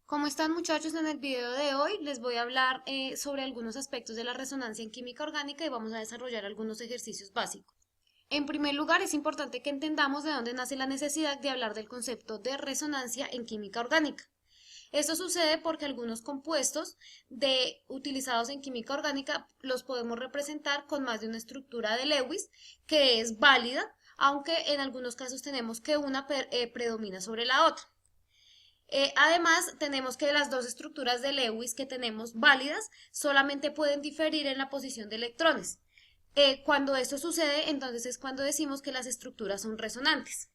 ¿Cómo están muchachos? En el video de hoy les voy a hablar sobre algunos aspectos de la resonancia en química orgánica y vamos a desarrollar algunos ejercicios básicos. En primer lugar, es importante que entendamos de dónde nace la necesidad de hablar del concepto de resonancia en química orgánica. Esto sucede porque algunos compuestos utilizados en química orgánica los podemos representar con más de una estructura de Lewis que es válida, aunque en algunos casos tenemos que una predomina sobre la otra. Además, tenemos que las dos estructuras de Lewis que tenemos válidas solamente pueden diferir en la posición de electrones. Cuando esto sucede, entonces es cuando decimos que las estructuras son resonantes.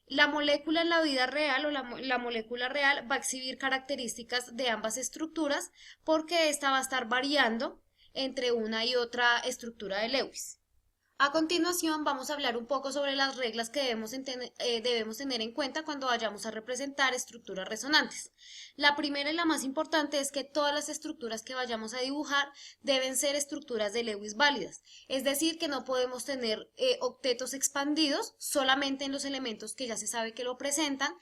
La molécula en la vida real la molécula real va a exhibir características de ambas estructuras porque esta va a estar variando entre una y otra estructura de Lewis. A continuación vamos a hablar un poco sobre las reglas que debemos tener en cuenta cuando vayamos a representar estructuras resonantes. La primera y la más importante es que todas las estructuras que vayamos a dibujar deben ser estructuras de Lewis válidas, es decir, que no podemos tener octetos expandidos solamente en los elementos que ya se sabe que lo presentan.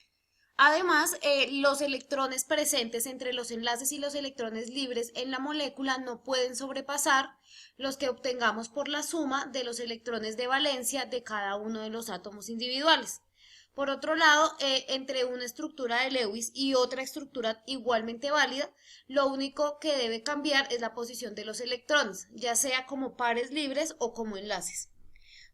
Además, los electrones presentes entre los enlaces y los electrones libres en la molécula no pueden sobrepasar los que obtengamos por la suma de los electrones de valencia de cada uno de los átomos individuales. Por otro lado, entre una estructura de Lewis y otra estructura igualmente válida, lo único que debe cambiar es la posición de los electrones, ya sea como pares libres o como enlaces.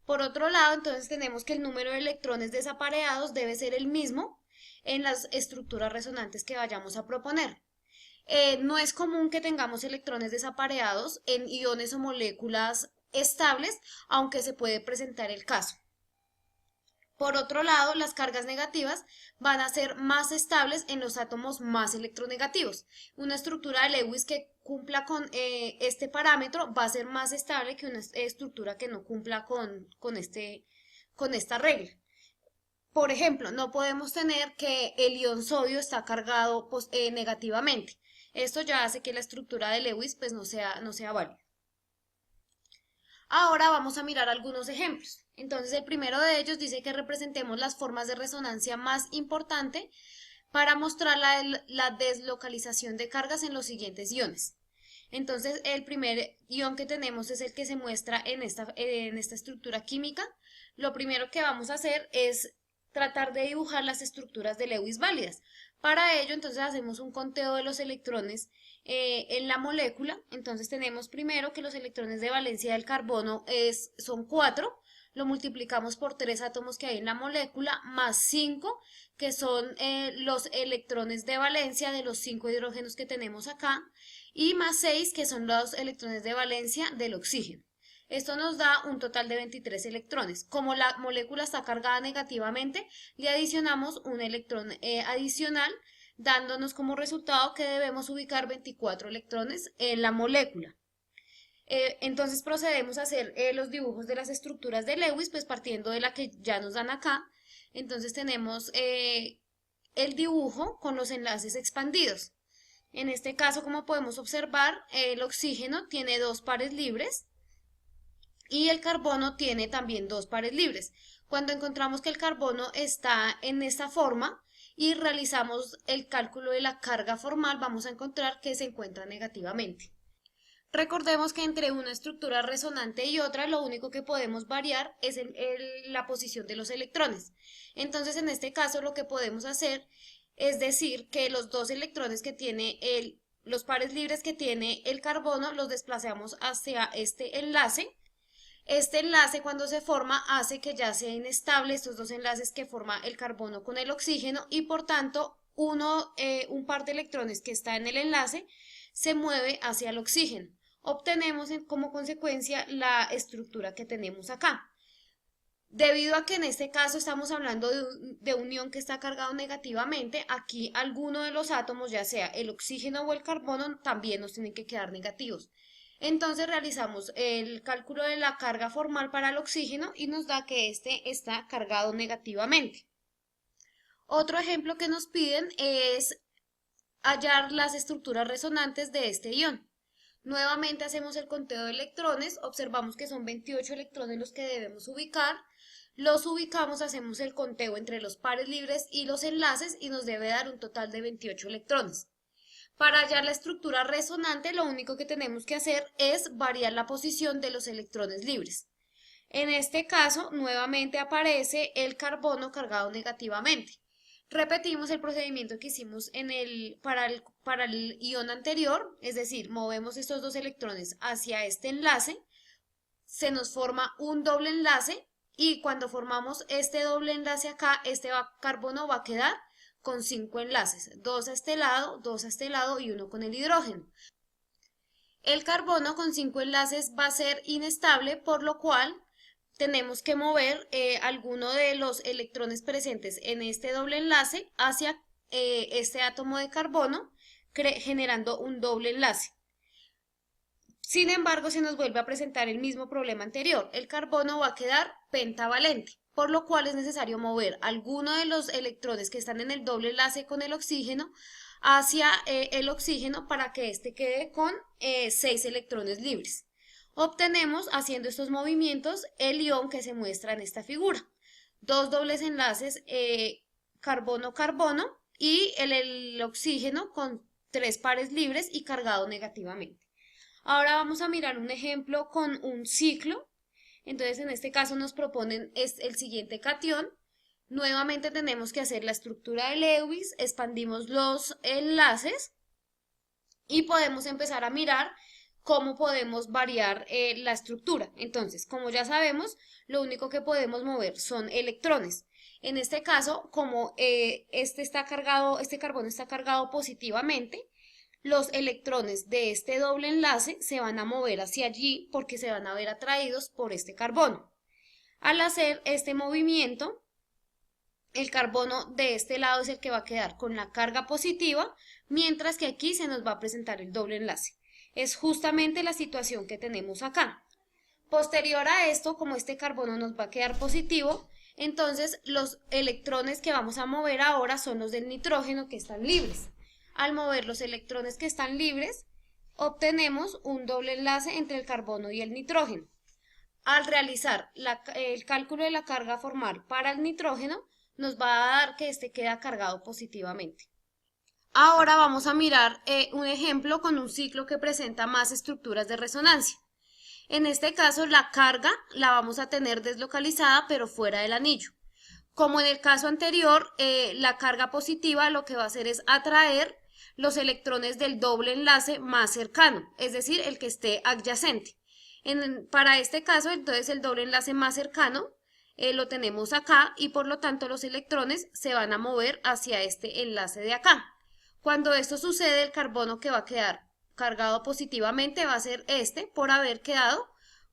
Por otro lado, entonces tenemos que el número de electrones desapareados debe ser el mismo en las estructuras resonantes que vayamos a proponer. No es común que tengamos electrones desapareados en iones o moléculas estables, aunque se puede presentar el caso. Por otro lado, las cargas negativas van a ser más estables en los átomos más electronegativos. Una estructura de Lewis que cumpla con este parámetro va a ser más estable que una estructura que no cumpla con esta regla. Por ejemplo, no podemos tener que el ion sodio está cargado negativamente. Esto ya hace que la estructura de Lewis pues, no sea válida. Ahora vamos a mirar algunos ejemplos. Entonces, el primero de ellos dice que representemos las formas de resonancia más importante para mostrar la deslocalización de cargas en los siguientes iones. Entonces, el primer ion que tenemos es el que se muestra en esta estructura química. Lo primero que vamos a hacer es tratar de dibujar las estructuras de Lewis válidas. Para ello, entonces hacemos un conteo de los electrones en la molécula. Entonces tenemos primero que los electrones de valencia del carbono son 4, lo multiplicamos por 3 átomos que hay en la molécula, más 5, que son los electrones de valencia de los 5 hidrógenos que tenemos acá, y más 6, que son los electrones de valencia del oxígeno. Esto nos da un total de 23 electrones. Como la molécula está cargada negativamente, le adicionamos un electrón adicional, dándonos como resultado que debemos ubicar 24 electrones en la molécula. Entonces procedemos a hacer los dibujos de las estructuras de Lewis, pues partiendo de la que ya nos dan acá. Entonces tenemos el dibujo con los enlaces expandidos. En este caso, como podemos observar, el oxígeno tiene dos pares libres y el carbono tiene también dos pares libres. Cuando encontramos que el carbono está en esta forma y realizamos el cálculo de la carga formal, vamos a encontrar que se encuentra negativamente. Recordemos que entre una estructura resonante y otra, lo único que podemos variar es la posición de los electrones. Entonces, en este caso, lo que podemos hacer es decir que los dos electrones que tiene los pares libres que tiene el carbono, los desplazamos hacia este enlace. Este enlace cuando se forma hace que ya sea inestable estos dos enlaces que forma el carbono con el oxígeno y por tanto un par de electrones que está en el enlace se mueve hacia el oxígeno. Obtenemos como consecuencia la estructura que tenemos acá. Debido a que en este caso estamos hablando de un ion que está cargado negativamente, aquí alguno de los átomos, ya sea el oxígeno o el carbono, también nos tienen que quedar negativos. Entonces realizamos el cálculo de la carga formal para el oxígeno y nos da que este está cargado negativamente. Otro ejemplo que nos piden es hallar las estructuras resonantes de este ion. Nuevamente hacemos el conteo de electrones, observamos que son 28 electrones los que debemos ubicar. los ubicamos, hacemos el conteo entre los pares libres y los enlaces y nos debe dar un total de 28 electrones. Para hallar la estructura resonante, lo único que tenemos que hacer es variar la posición de los electrones libres. En este caso, nuevamente aparece el carbono cargado negativamente. Repetimos el procedimiento que hicimos para el ion anterior, es decir, movemos estos dos electrones hacia este enlace, se nos forma un doble enlace y cuando formamos este doble enlace acá, carbono va a quedar con 5 enlaces, 2 a este lado, 2 a este lado y uno con el hidrógeno. El carbono con 5 enlaces va a ser inestable, por lo cual tenemos que mover alguno de los electrones presentes en este doble enlace hacia este átomo de carbono, generando un doble enlace. Sin embargo, se nos vuelve a presentar el mismo problema anterior. El carbono va a quedar pentavalente, por lo cual es necesario mover alguno de los electrones que están en el doble enlace con el oxígeno hacia el oxígeno para que éste quede con 6 electrones libres. Obtenemos, haciendo estos movimientos, el ion que se muestra en esta figura. Dos dobles enlaces carbono-carbono y el oxígeno con 3 pares libres y cargado negativamente. Ahora vamos a mirar un ejemplo con un ciclo. Entonces, en este caso nos proponen el siguiente catión. Nuevamente tenemos que hacer la estructura de Lewis, expandimos los enlaces y podemos empezar a mirar cómo podemos variar la estructura. Entonces, como ya sabemos, lo único que podemos mover son electrones. En este caso, como este carbono está cargado positivamente, los electrones de este doble enlace se van a mover hacia allí porque se van a ver atraídos por este carbono. Al hacer este movimiento, el carbono de este lado es el que va a quedar con la carga positiva, mientras que aquí se nos va a presentar el doble enlace. Es justamente la situación que tenemos acá. Posterior a esto, como este carbono nos va a quedar positivo, entonces los electrones que vamos a mover ahora son los del nitrógeno que están libres. Al mover los electrones que están libres, obtenemos un doble enlace entre el carbono y el nitrógeno. Al realizar el cálculo de la carga formal para el nitrógeno, nos va a dar que este queda cargado positivamente. Ahora vamos a mirar un ejemplo con un ciclo que presenta más estructuras de resonancia. En este caso, la carga la vamos a tener deslocalizada, pero fuera del anillo. Como en el caso anterior, la carga positiva lo que va a hacer es atraer los electrones del doble enlace más cercano, es decir, el que esté adyacente. Para este caso, entonces, el doble enlace más cercano lo tenemos acá y por lo tanto los electrones se van a mover hacia este enlace de acá. Cuando esto sucede, el carbono que va a quedar cargado positivamente va a ser este por haber quedado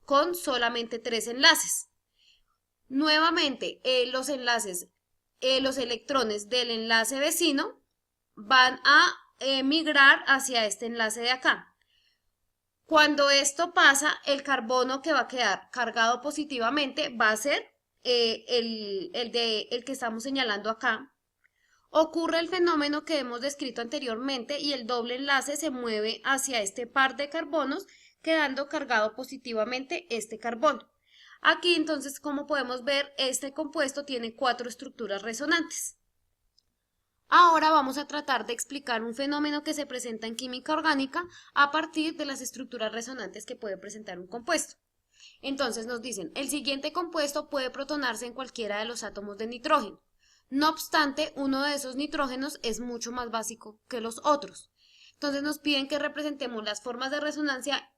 con solamente 3 enlaces. Nuevamente, los electrones del enlace vecino van a migrar hacia este enlace de acá. Cuando esto pasa, el carbono que va a quedar cargado positivamente va a ser el que estamos señalando acá. Ocurre el fenómeno que hemos descrito anteriormente y el doble enlace se mueve hacia este par de carbonos, quedando cargado positivamente este carbono. Aquí entonces, como podemos ver, este compuesto tiene 4 estructuras resonantes. Ahora vamos a tratar de explicar un fenómeno que se presenta en química orgánica a partir de las estructuras resonantes que puede presentar un compuesto. Entonces nos dicen, el siguiente compuesto puede protonarse en cualquiera de los átomos de nitrógeno. No obstante, uno de esos nitrógenos es mucho más básico que los otros. Entonces nos piden que representemos las formas de resonancia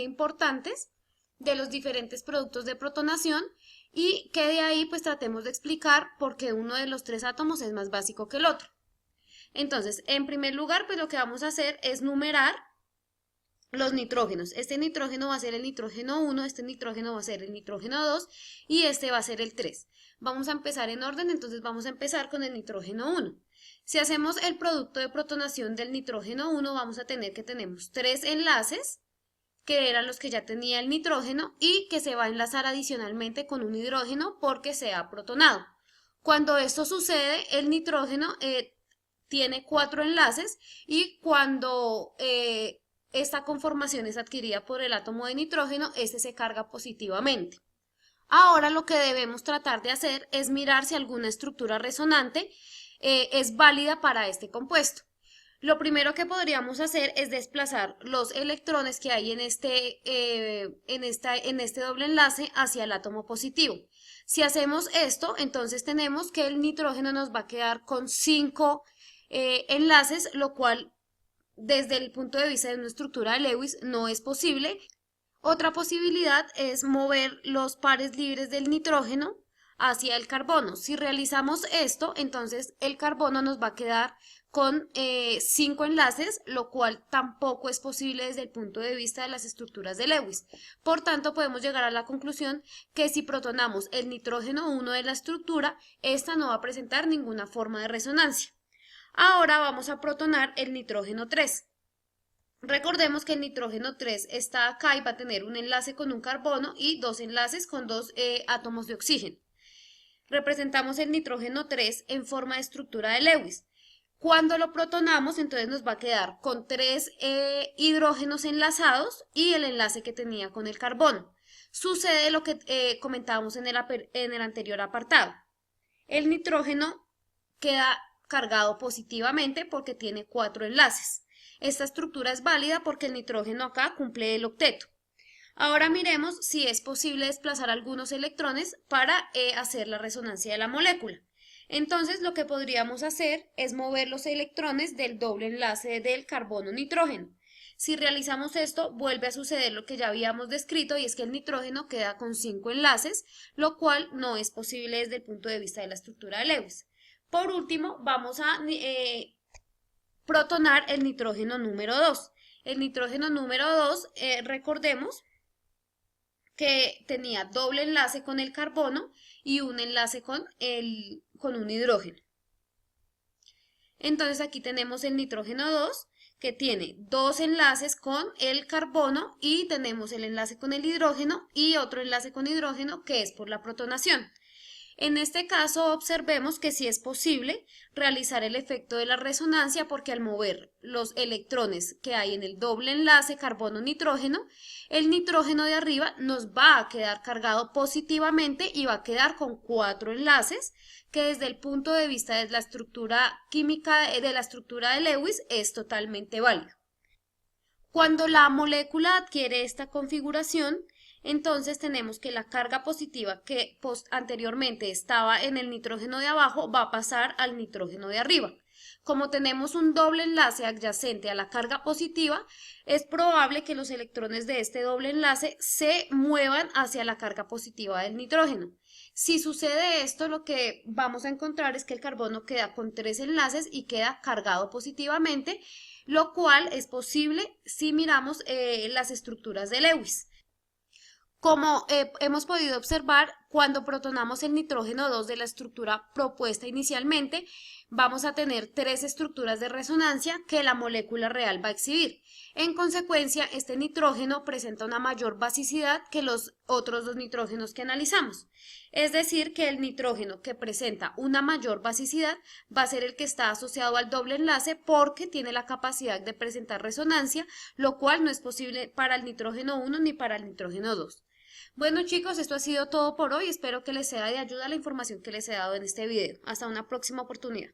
importantes de los diferentes productos de protonación y que de ahí pues tratemos de explicar por qué uno de los 3 átomos es más básico que el otro. Entonces, en primer lugar, pues lo que vamos a hacer es numerar los nitrógenos. Este nitrógeno va a ser el nitrógeno 1, este nitrógeno va a ser el nitrógeno 2 y este va a ser el 3. Vamos a empezar en orden, entonces vamos a empezar con el nitrógeno 1. Si hacemos el producto de protonación del nitrógeno 1, vamos a tener que tenemos 3 enlaces, que eran los que ya tenía el nitrógeno, y que se va a enlazar adicionalmente con un hidrógeno porque se ha protonado. Cuando esto sucede, el nitrógeno tiene 4 enlaces y cuando esta conformación es adquirida por el átomo de nitrógeno, este se carga positivamente. Ahora lo que debemos tratar de hacer es mirar si alguna estructura resonante es válida para este compuesto. Lo primero que podríamos hacer es desplazar los electrones que hay en este doble enlace hacia el átomo positivo. Si hacemos esto, entonces tenemos que el nitrógeno nos va a quedar con 5 enlaces, lo cual desde el punto de vista de una estructura de Lewis no es posible. Otra posibilidad es mover los pares libres del nitrógeno hacia el carbono. Si realizamos esto, entonces el carbono nos va a quedar con 5 enlaces, lo cual tampoco es posible desde el punto de vista de las estructuras de Lewis. Por tanto, podemos llegar a la conclusión que si protonamos el nitrógeno 1 de la estructura, esta no va a presentar ninguna forma de resonancia. Ahora vamos a protonar el nitrógeno 3. Recordemos que el nitrógeno 3 está acá y va a tener un enlace con un carbono y 2 enlaces con 2 átomos de oxígeno. Representamos el nitrógeno 3 en forma de estructura de Lewis. Cuando lo protonamos, entonces nos va a quedar con 3 hidrógenos enlazados y el enlace que tenía con el carbono. Sucede lo que comentábamos en el anterior apartado. El nitrógeno queda cargado positivamente porque tiene 4 enlaces. Esta estructura es válida porque el nitrógeno acá cumple el octeto. Ahora miremos si es posible desplazar algunos electrones para hacer la resonancia de la molécula. Entonces lo que podríamos hacer es mover los electrones del doble enlace del carbono-nitrógeno. Si realizamos esto, vuelve a suceder lo que ya habíamos descrito y es que el nitrógeno queda con 5 enlaces, lo cual no es posible desde el punto de vista de la estructura de Lewis. Por último, vamos a protonar el nitrógeno número 2. El nitrógeno número 2, recordemos que tenía doble enlace con el carbono y un enlace con un hidrógeno. Entonces aquí tenemos el nitrógeno 2 que tiene 2 enlaces con el carbono y tenemos el enlace con el hidrógeno y otro enlace con hidrógeno que es por la protonación. En este caso observemos que sí es posible realizar el efecto de la resonancia porque al mover los electrones que hay en el doble enlace carbono-nitrógeno, el nitrógeno de arriba nos va a quedar cargado positivamente y va a quedar con 4 enlaces que desde el punto de vista de la estructura química de la estructura de Lewis es totalmente válido. Cuando la molécula adquiere esta configuración, entonces tenemos que la carga positiva que anteriormente estaba en el nitrógeno de abajo va a pasar al nitrógeno de arriba. Como tenemos un doble enlace adyacente a la carga positiva, es probable que los electrones de este doble enlace se muevan hacia la carga positiva del nitrógeno. Si sucede esto, lo que vamos a encontrar es que el carbono queda con 3 enlaces y queda cargado positivamente, lo cual es posible si miramos las estructuras de Lewis. Como hemos podido observar, cuando protonamos el nitrógeno 2 de la estructura propuesta inicialmente, vamos a tener 3 estructuras de resonancia que la molécula real va a exhibir. En consecuencia, este nitrógeno presenta una mayor basicidad que los otros 2 nitrógenos que analizamos. Es decir, que el nitrógeno que presenta una mayor basicidad va a ser el que está asociado al doble enlace porque tiene la capacidad de presentar resonancia, lo cual no es posible para el nitrógeno 1 ni para el nitrógeno 2. Bueno chicos, esto ha sido todo por hoy, espero que les sea de ayuda la información que les he dado en este video. Hasta una próxima oportunidad.